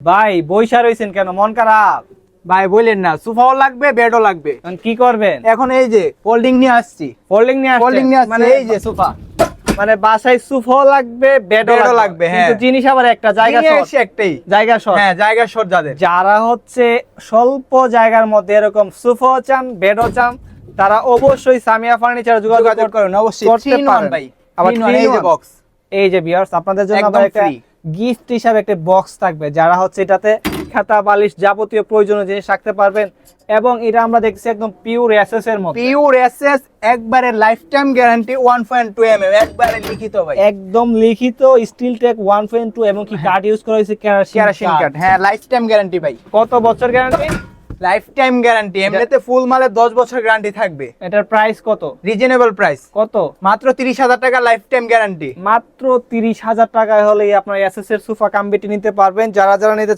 ভাই বইসা রইছেন কেন, মন খারাপ? ভাই বললেন না, সোফাও লাগবে বেডও লাগবে। এখন কি করবেন? এখন এই যে ফোল্ডিং নিয়ে আসছি। ফোল্ডিং নিয়ে ফোল্ডিং নিয়ে আসছি, মানে এই যে সোফা। মানে বাসায় সোফাও লাগবে, বেডও বেডও লাগবে, লাগবে, কিন্তু হ্যাঁ। জিনিস আবার একটা জায়গা নিয়ে শর্ট। এসে একটাই জায়গা শর্ট। হ্যাঁ, জায়গা শর্ট যাদের। যারা হচ্ছে স্বল্প জায়গার মধ্যে এরকম সোফাও চান, বেডও চান, তারা অবশ্যই সামিয়া ফার্নিচারে যোগাযোগ যোগাযোগ করুন অবশ্যই। করতে 3 in 1 পারেন। ভাই। আবার 3 in 1 3 in এই যে 1 বক্স। এই যে ভিউয়ার্স, আপনাদের জন্য একদম আবার একটা free। গিফট হিসাবে একটা বক্স থাকবে, যারা হচ্ছে এটাতে খাতা বালিশ যাবতীয় প্রয়োজনীয় জিনিস রাখতে পারবেন। এবং এটা আমরা দেখছি একদম পিওর এসএস এর মধ্যে, পিওর এসএস, একবারে লাইফ টাইম গ্যারান্টি 1.2 mm, একবারে লিখিত ভাই। একদম লিখিত স্টিল টেক 1.2 এবং কি কাঠ ইউজ করা হয়েছে কেরোসিন কেরোসিন কার্ড, হ্যাঁ, লাইফ টাইম গ্যারান্টি ভাই। কত বছর গ্যারান্টি? Life time guarantee. এমনিতে ফুল মালে 10 বছর গ্যারান্টি থাকবে। এটার প্রাইস কত? রিজনেবল প্রাইস, কত? মাত্র 30,000 টাকা লাইফ টাইম গ্যারান্টি। মাত্র 30,000 টাকায় হলে আপনার এসএস এর সোফা কাম বেটি নিতে পারবেন। যারা যারা নিতে